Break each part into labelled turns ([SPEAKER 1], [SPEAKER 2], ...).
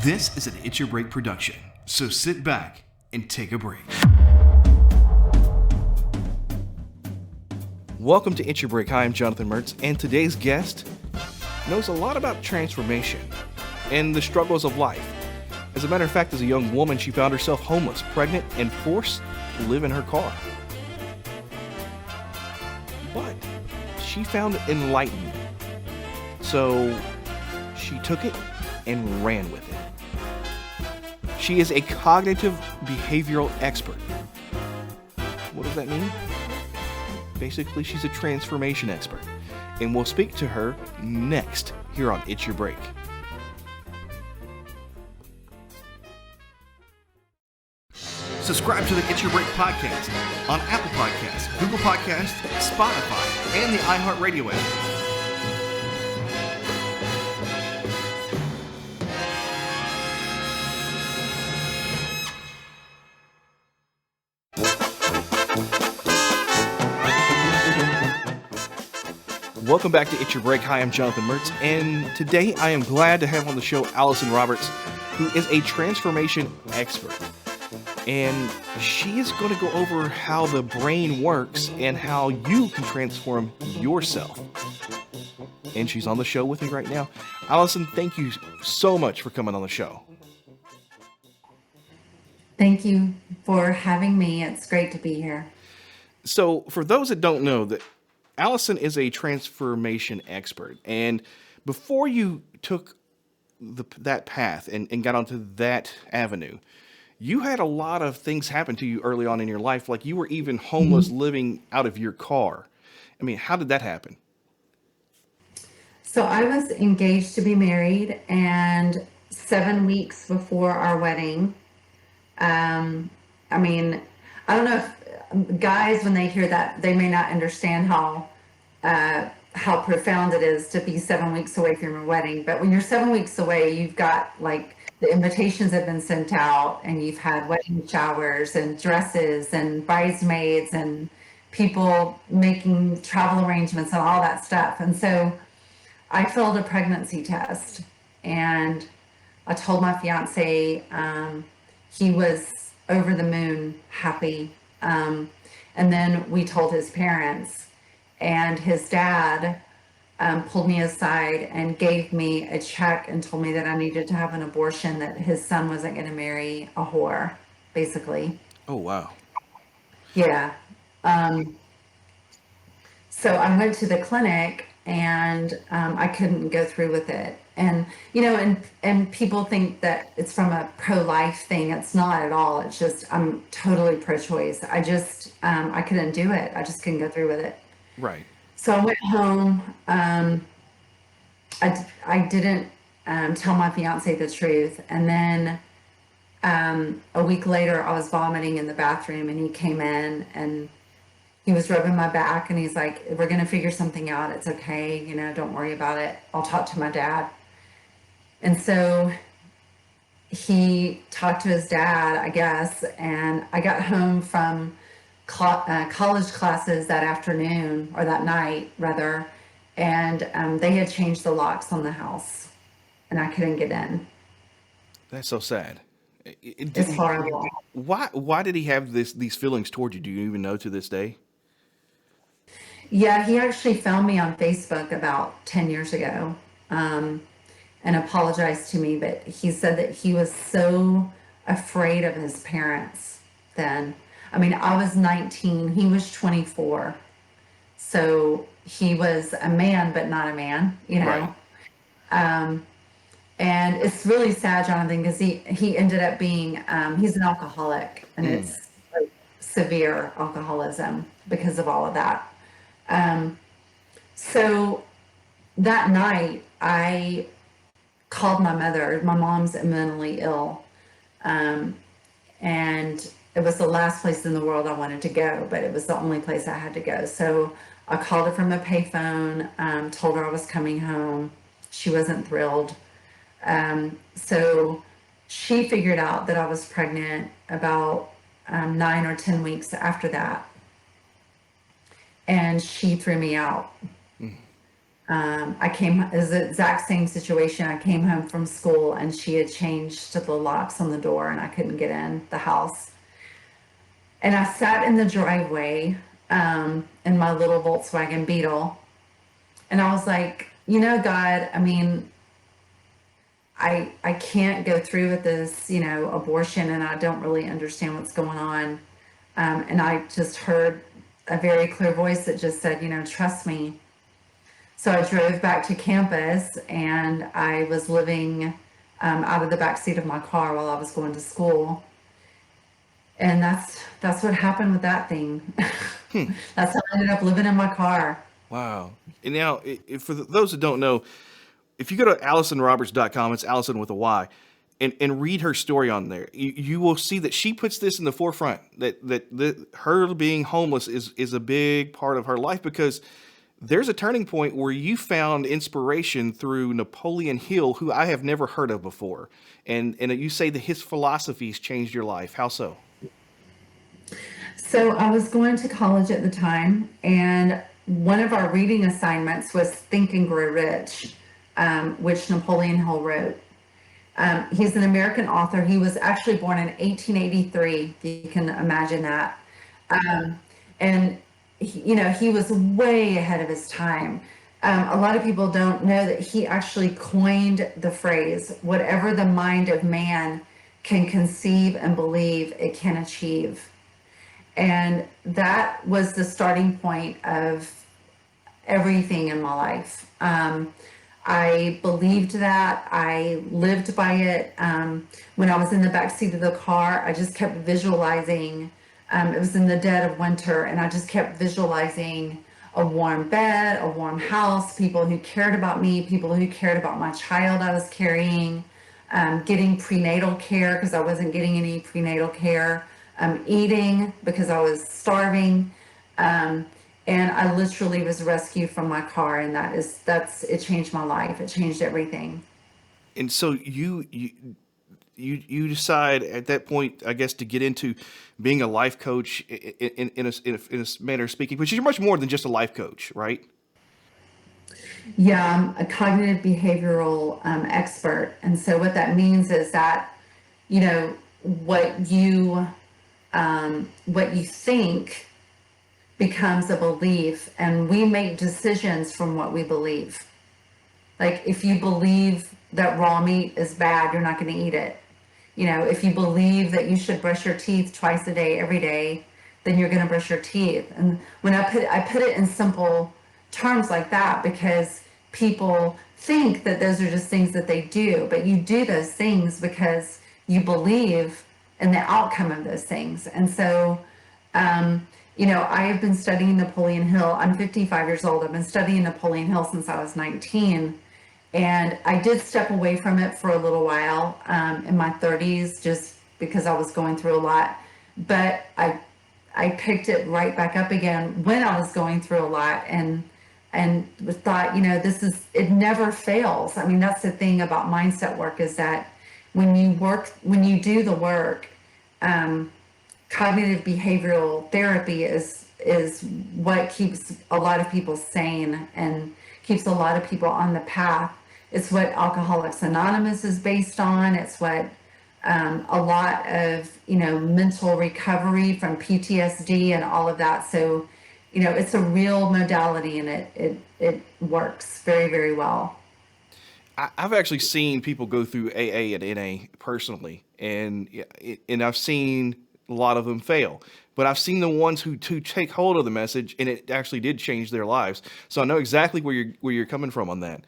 [SPEAKER 1] This is an It's Your Break production, so sit back and take a break.
[SPEAKER 2] Welcome to It's Your Break. Hi, I'm Jonathan Mertz, and today's guest knows a lot about transformation and the struggles of life. As a matter of fact, as a young woman, she found herself homeless, pregnant, and forced to live in her car. But she found enlightenment. So she took it and ran with it. She is a cognitive behavioral expert. What does that mean? Basically, she's a transformation expert. And we'll speak to her next here on It's Your Break.
[SPEAKER 1] Subscribe to the It's Your Break podcast on Apple Podcasts, Google Podcasts, Spotify, and the iHeartRadio app.
[SPEAKER 2] Welcome back to It's Your Break. Hi, I'm Jonathan Mertz, and today I am glad to have on the show Allyson Roberts, who is a transformation expert. And she is going to go over how the brain works and how you can transform yourself. And she's on the show with me right now. Allyson, thank you so much for coming on the show.
[SPEAKER 3] Thank you for having me. It's great to be here.
[SPEAKER 2] So for those that don't know, that Allyson is a transformation expert. And before you took that path and got onto that avenue, you had a lot of things happen to you early on in your life. Like you were even homeless, living out of your car. I mean, how did that happen?
[SPEAKER 3] So I was engaged to be married, and 7 weeks before our wedding, I mean, I don't know if guys, when they hear that, they may not understand how profound it is to be 7 weeks away from your wedding. But when you're 7 weeks away, you've got like the invitations have been sent out, and you've had wedding showers and dresses and bridesmaids and people making travel arrangements and all that stuff. And so I filled a pregnancy test, and I told my fiance, he was over the moon happy. And then we told his parents, and his dad pulled me aside and gave me a check and told me that I needed to have an abortion, that his son wasn't going to marry a whore, basically.
[SPEAKER 2] Oh, wow.
[SPEAKER 3] Yeah. So I went to the clinic, and I couldn't go through with it. And, you know, and people think that it's from a pro-life thing. It's not at all. It's just, I'm totally pro-choice. I just, I couldn't do it. I just couldn't go through with it.
[SPEAKER 2] Right.
[SPEAKER 3] So I went home. I didn't tell my fiance the truth. And then a week later, I was vomiting in the bathroom, and he came in and he was rubbing my back, and he's like, "We're going to figure something out. It's okay. You know, don't worry about it. I'll talk to my dad." And so he talked to his dad, I guess, and I got home from college classes that afternoon, or that night rather, and they had changed the locks on the house, and I couldn't get in.
[SPEAKER 2] That's so sad.
[SPEAKER 3] It's horrible.
[SPEAKER 2] Why did he have these feelings toward you? Do you even know to this day?
[SPEAKER 3] Yeah, he actually found me on Facebook about 10 years ago, and apologized to me, but he said that he was so afraid of his parents then. I mean, I was 19, he was 24. So he was a man, but not a man, you know? Right. And it's really sad, Jonathan, because he ended up being, he's an alcoholic, and it's like severe alcoholism because of all of that. So that night I called my mother. My mom's mentally ill. And it was the last place in the world I wanted to go, but it was the only place I had to go. So I called her from a payphone, told her I was coming home. She wasn't thrilled. So she figured out that I was pregnant about 9 or 10 weeks after that. And she threw me out. it was the exact same situation. I came home from school and she had changed the locks on the door and I couldn't get in the house. And I sat in the driveway in my little Volkswagen Beetle. And I was like, God, I mean, I can't go through with this, abortion, and I don't really understand what's going on. And I just heard a very clear voice that just said, trust me. So I drove back to campus and I was living out of the back seat of my car while I was going to school. And that's what happened with that thing. That's how I ended up living in my car.
[SPEAKER 2] Wow. And now, for those that don't know, if you go to AllisonRoberts.com, it's Allison with a Y, and read her story on there, you will see that she puts this in the forefront, that her being homeless is a big part of her life, because there's a turning point where you found inspiration through Napoleon Hill, who I have never heard of before. And you say that his philosophies changed your life. How so?
[SPEAKER 3] So I was going to college at the time, and one of our reading assignments was Think and Grow Rich, which Napoleon Hill wrote. He's an American author. He was actually born in 1883, if you can imagine that. And he was way ahead of his time. A lot of people don't know that he actually coined the phrase, whatever the mind of man can conceive and believe, it can achieve. And that was the starting point of everything in my life. I believed that. I lived by it. When I was in the back seat of the car, I just kept visualizing. It was in the dead of winter, and I just kept visualizing a warm bed, a warm house, people who cared about me, people who cared about my child I was carrying, getting prenatal care because I wasn't getting any prenatal care, eating because I was starving. And I literally was rescued from my car, and it changed my life. It changed everything.
[SPEAKER 2] And so you decide at that point, I guess, to get into being a life coach in a manner of speaking, but you're much more than just a life coach, right?
[SPEAKER 3] Yeah, I'm a cognitive behavioral expert. And so what that means is that, you know, what you think becomes a belief, and we make decisions from what we believe. Like if you believe that raw meat is bad, you're not going to eat it. If you believe that you should brush your teeth twice a day, every day, then you're going to brush your teeth. And when I put it in simple terms like that, because people think that those are just things that they do, but you do those things because you believe in the outcome of those things. And so, I have been studying Napoleon Hill. I'm 55 years old. I've been studying Napoleon Hill since I was 19. And I did step away from it for a little while in my 30s, just because I was going through a lot. But I picked it right back up again when I was going through a lot, and thought, it never fails. I mean, that's the thing about mindset work, is that when you do the work, cognitive behavioral therapy is what keeps a lot of people sane and keeps a lot of people on the path. It's what Alcoholics Anonymous is based on. It's what a lot of mental recovery from PTSD and all of that. So it's a real modality, and it works very, very well.
[SPEAKER 2] I've actually seen people go through AA and NA personally, and I've seen a lot of them fail. But I've seen the ones who take hold of the message, and it actually did change their lives. So I know exactly where you're coming from on that.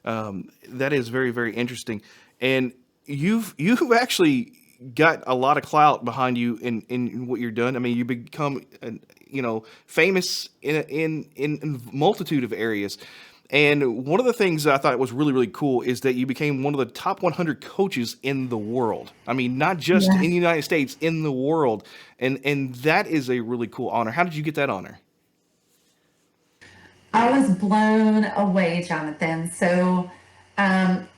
[SPEAKER 2] That is very, very interesting. And you've actually got a lot of clout behind you in what you're doing. I mean, you become famous in a multitude of areas. And one of the things that I thought was really, really cool is that you became one of the top 100 coaches in the world. I mean, not just in the United States, in the world. And that is a really cool honor. How did you get that honor?
[SPEAKER 3] I was blown away, Jonathan. So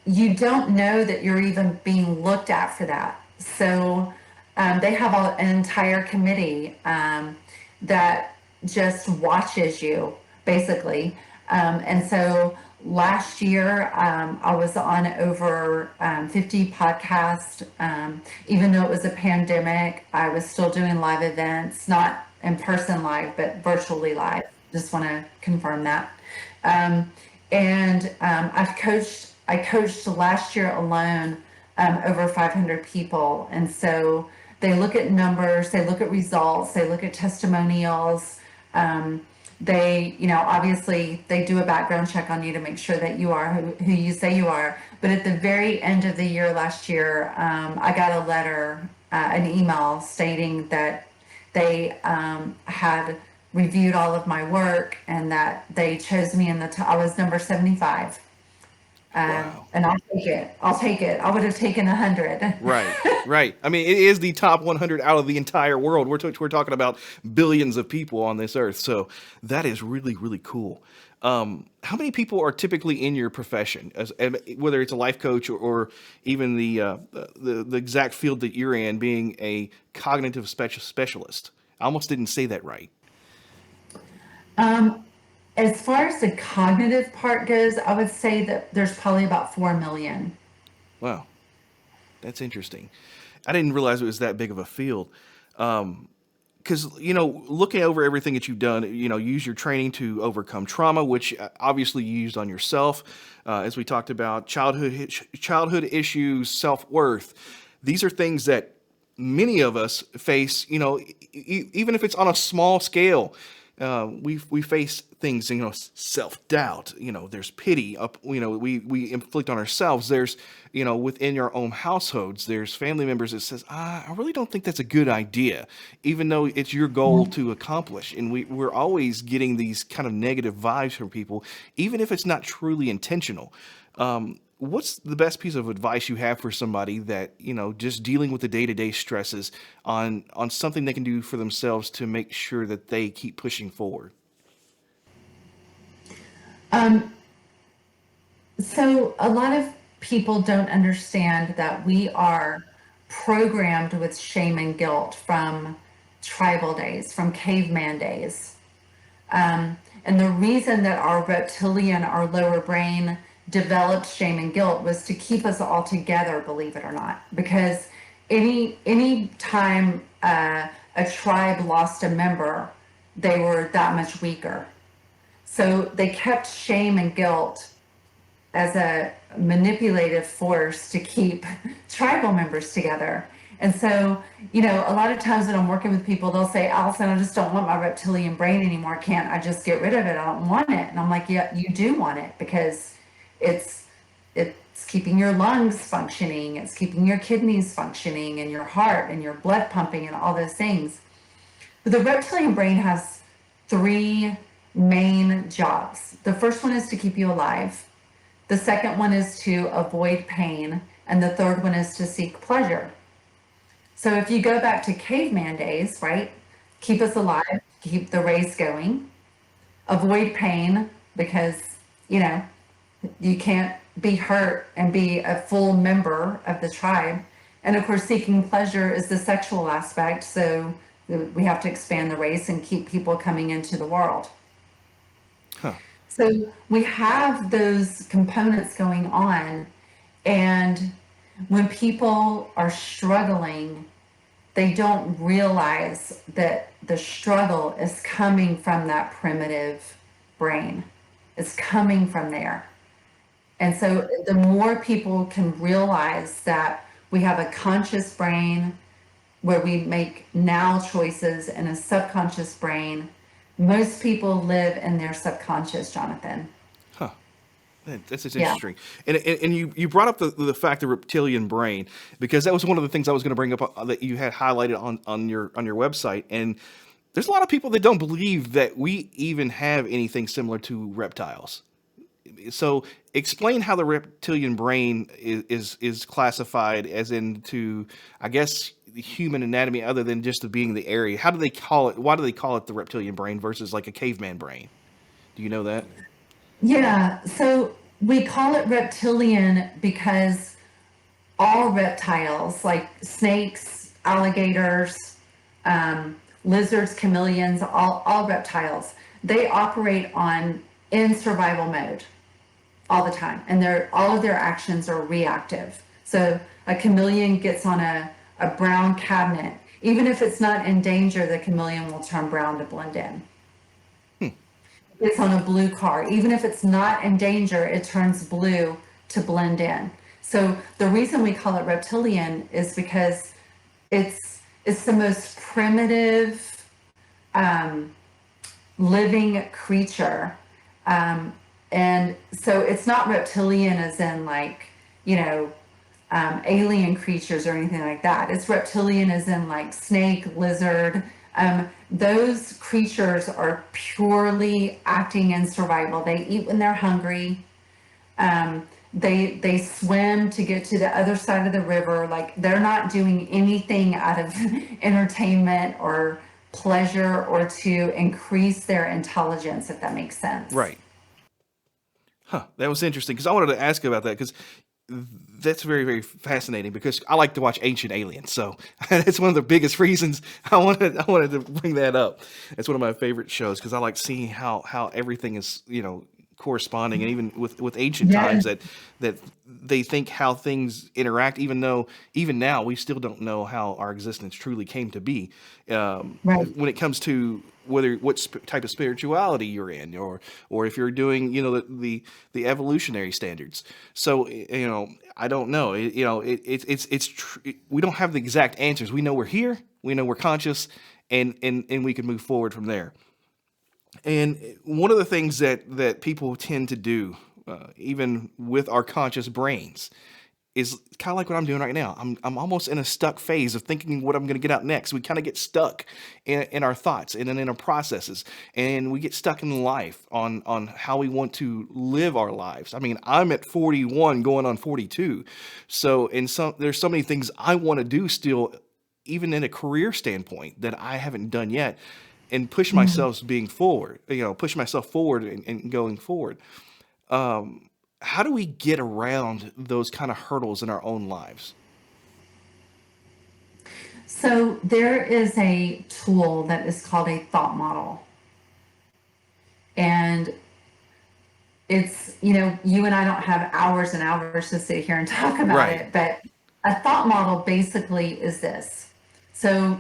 [SPEAKER 3] you don't know that you're even being looked at for that. So they have an entire committee that just watches you, basically. And so last year, I was on over 50 podcasts. Even though it was a pandemic, I was still doing live events, not in person live, but virtually live. Just want to confirm that. I coached last year alone over 500 people. And so they look at numbers, they look at results, they look at testimonials. They, obviously they do a background check on you to make sure that you are who you say you are. But at the very end of the year last year, I got a letter, an email stating that they had reviewed all of my work and that they chose me in I was number 75.
[SPEAKER 2] Wow.
[SPEAKER 3] And I'll take it. I'll take it. I would have taken 100.
[SPEAKER 2] Right. I mean, it is the top 100 out of the entire world. We're talking about billions of people on this earth. So that is really, really cool. How many people are typically in your profession, whether it's a life coach or even the exact field that you're in, being a cognitive specialist? I almost didn't say that right.
[SPEAKER 3] As far as the cognitive part goes, I would say that there's probably about 4 million.
[SPEAKER 2] Wow. That's interesting. I didn't realize it was that big of a field. Because, looking over everything that you've done, use your training to overcome trauma, which obviously you used on yourself. As we talked about childhood issues, self-worth. These are things that many of us face, even if it's on a small scale. We face things, self-doubt, there's pity up, we inflict on ourselves. There's, within your own households, there's family members that says, I really don't think that's a good idea, even though it's your goal to accomplish. And we're always getting these kind of negative vibes from people, even if it's not truly intentional. What's the best piece of advice you have for somebody that, just dealing with the day-to-day stresses on something they can do for themselves to make sure that they keep pushing forward?
[SPEAKER 3] So a lot of people don't understand that we are programmed with shame and guilt from tribal days, from caveman days. And the reason that our reptilian, our lower brain, developed shame and guilt was to keep us all together, believe it or not. Because any time a tribe lost a member, they were that much weaker. So they kept shame and guilt as a manipulative force to keep tribal members together. And so, a lot of times when I'm working with people, they'll say, Allyson, I just don't want my reptilian brain anymore. Can't I just get rid of it? I don't want it. And I'm like, yeah, you do want it, because it's keeping your lungs functioning, it's keeping your kidneys functioning, and your heart and your blood pumping and all those things. But the reptilian brain has 3 main jobs. The first one is to keep you alive. The second one is to avoid pain. And the third one is to seek pleasure. So if you go back to caveman days, right? Keep us alive, keep the race going. Avoid pain, because, you can't be hurt and be a full member of the tribe. And of course, seeking pleasure is the sexual aspect. So we have to expand the race and keep people coming into the world.
[SPEAKER 2] Huh.
[SPEAKER 3] So we have those components going on. And when people are struggling, they don't realize that the struggle is coming from that primitive brain. It's coming from there. And so the more people can realize that we have a conscious brain where we make now choices, and a subconscious brain, most people live in their subconscious, Jonathan.
[SPEAKER 2] Huh. That's interesting. Yeah. And you brought up the fact the reptilian brain, because that was one of the things I was going to bring up that you had highlighted on your website. And there's a lot of people that don't believe that we even have anything similar to reptiles. So explain how the reptilian brain is classified as into, I guess, the human anatomy, other than just being the area. How do they call it? Why do they call it the reptilian brain versus like a caveman brain? Do you know that?
[SPEAKER 3] Yeah, so we call it reptilian because all reptiles, like snakes, alligators, lizards, chameleons, all reptiles, they operate in survival mode. all the time, and all of their actions are reactive. So a chameleon gets on a brown cabinet. Even if it's not in danger, the chameleon will turn brown to blend in. It's on a blue car. Even if it's not in danger, it turns blue to blend in. So the reason we call it reptilian is because it's the most primitive living creature. And so it's not reptilian as in like, alien creatures or anything like that. It's reptilian as in like snake, lizard. Those creatures are purely acting in survival. They eat when they're hungry. They swim to get to the other side of the river. Like they're not doing anything out of entertainment or pleasure or to increase their intelligence, if that makes sense.
[SPEAKER 2] Right. Huh. That was interesting because I wanted to ask about that because that's very, very fascinating because I like to watch Ancient Aliens. So it's one of the biggest reasons I wanted to bring that up. It's one of my favorite shows because I like seeing how everything is, corresponding, and even with ancient times that they think how things interact, even though even now we still don't know how our existence truly came to be.
[SPEAKER 3] Right.
[SPEAKER 2] When it comes to what type of spirituality you're in, or if you're doing, the evolutionary standards. So, I don't know. We don't have the exact answers. We know we're here. We know we're conscious, and we can move forward from there. And one of the things that people tend to do, even with our conscious brains, is kind of like what I'm doing right now. I'm almost in a stuck phase of thinking what I'm going to get out next. We kind of get stuck in our thoughts and then in our processes, and we get stuck in life on how we want to live our lives. I mean, I'm at 41 going on 42. So there's so many things I want to do still, even in a career standpoint, that I haven't done yet, and push myself push myself forward and going forward. How do we get around those kind of hurdles in our own lives?
[SPEAKER 3] So there is a tool that is called a thought model. And it's, you and I don't have hours and hours to sit here and talk about it, but a thought model basically is this. So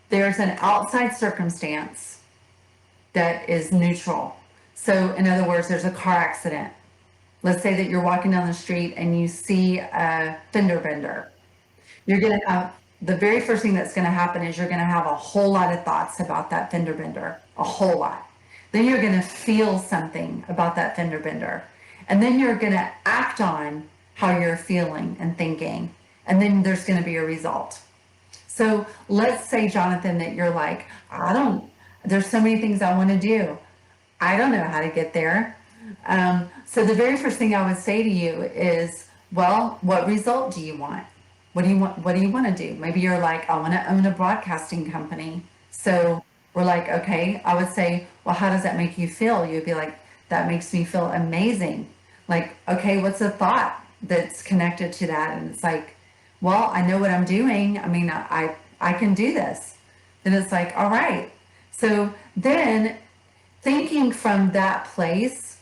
[SPEAKER 3] there's an outside circumstance that is neutral. So in other words, there's a car accident. Let's say that you're walking down the street and you see a fender bender. You're going to have, the very first thing that's going to happen is you're going to have a whole lot of thoughts about that fender bender, a whole lot. Then you're going to feel something about that fender bender. And then you're going to act on how you're feeling and thinking. And then there's going to be a result. So let's say, Jonathan, that you're like, there's so many things I want to do. I don't know how to get there. So the very first thing I would say to you is, well, what result do you want? What do you want to do? Maybe you're like, I want to own a broadcasting company. So we're like, okay, I would say, well, how does that make you feel? You'd be like, that makes me feel amazing. Like, okay, what's a thought that's connected to that? And it's like, well, I know what I'm doing. I mean, I can do this. Then it's like, all right. So then thinking from that place,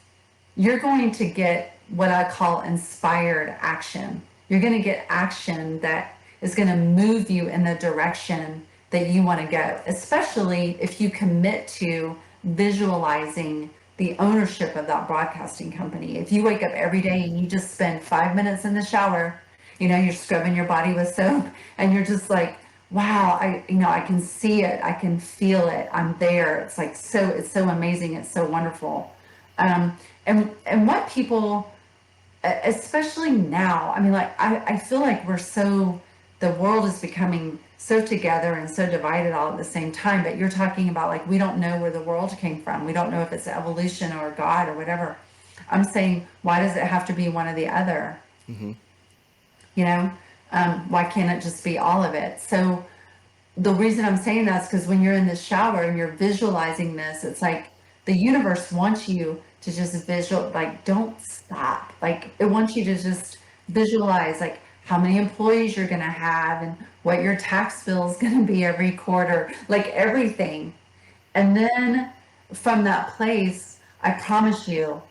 [SPEAKER 3] you're going to get what I call inspired action. You're going to get action that is going to move you in the direction that you want to go, especially if you commit to visualizing the ownership of that broadcasting company. If you wake up every day and you just spend 5 minutes in the shower, you're scrubbing your body with soap and you're just like, wow, I can see it. I can feel it. I'm there. It's like, it's so amazing. It's so wonderful. And what people, especially now, I mean, like, I feel like the world is becoming so together and so divided all at the same time, but you're talking about like, we don't know where the world came from. We don't know if it's evolution or God or whatever. I'm saying, why does it have to be one or the other?
[SPEAKER 2] Mm-hmm.
[SPEAKER 3] Why can't it just be all of it? So the reason I'm saying that is because when you're in the shower and you're visualizing this, it's like the universe wants you to just don't stop. Like it wants you to just visualize like how many employees you're going to have and what your tax bill is going to be every quarter, like everything. And then from that place, I promise you,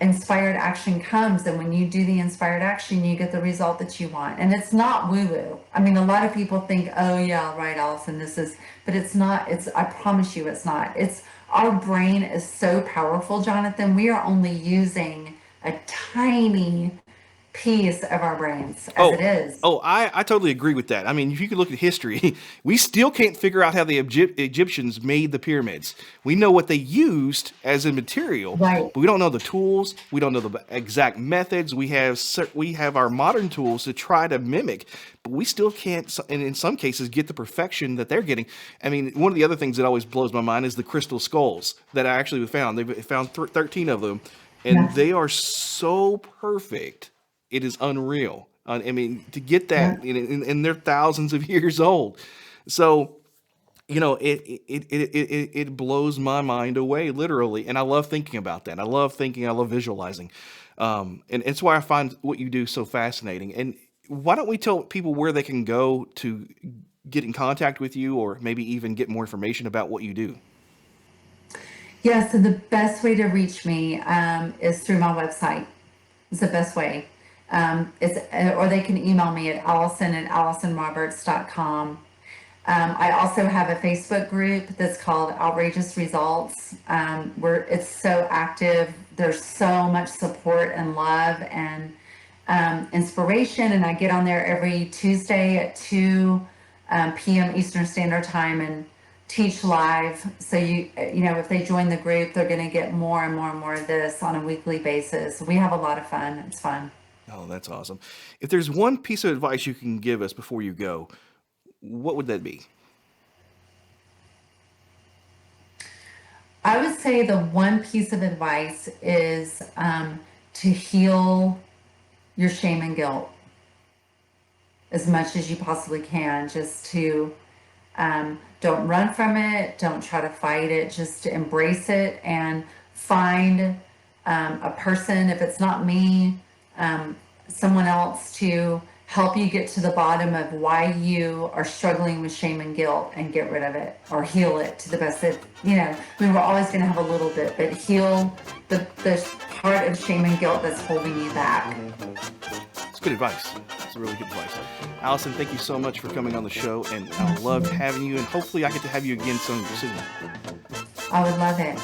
[SPEAKER 3] inspired action comes, and when you do the inspired action, you get the result that you want. And it's not woo-woo. I mean, a lot of people think, oh yeah, right, Allyson, but it's not. I promise you it's not. Our brain is so powerful, Jonathan. We are only using a tiny piece of our brains as it is.
[SPEAKER 2] I totally agree with that. I mean, if you could look at history, we still can't figure out how the Egyptians made the pyramids. We know what they used as a material,
[SPEAKER 3] Right.
[SPEAKER 2] but we don't know the tools. We don't know the exact methods. We have our modern tools to try to mimic, but we still can't, and in some cases, get the perfection that they're getting. I mean, one of the other things that always blows my mind is the crystal skulls that I actually found. They found 13 of them, and they are so perfect. It is unreal. I mean, to get that, and they're thousands of years old. So, it blows my mind away, literally. And I love thinking about that. I love visualizing. And it's why I find what you do so fascinating. And why don't we tell people where they can go to get in contact with you, or maybe even get more information about what you do?
[SPEAKER 3] Yeah, so the best way to reach me is through my website. It's the best way. Or they can email me at Allyson@AllysonRoberts.com. I also have a Facebook group that's called Outrageous Results, where it's so active. There's so much support and love and inspiration. And I get on there every Tuesday at 2 p.m. Eastern Standard Time and teach live. So if they join the group, they're going to get more and more and more of this on a weekly basis. We have a lot of fun. It's fun.
[SPEAKER 2] Oh, that's awesome. If there's one piece of advice you can give us before you go, what would that be?
[SPEAKER 3] I would say the one piece of advice is to heal your shame and guilt as much as you possibly can. Just to don't run from it. Don't try to fight it. Just to embrace it and find a person, if it's not me, someone else, to help you get to the bottom of why you are struggling with shame and guilt, and get rid of it or heal it to the best that, I mean, we're always going to have a little bit, but heal the part of shame and guilt that's holding you back.
[SPEAKER 2] It's good advice. It's really good advice. Allyson, thank you so much for coming on the show, and I loved having you, and hopefully I get to have you again soon.
[SPEAKER 3] I would love it.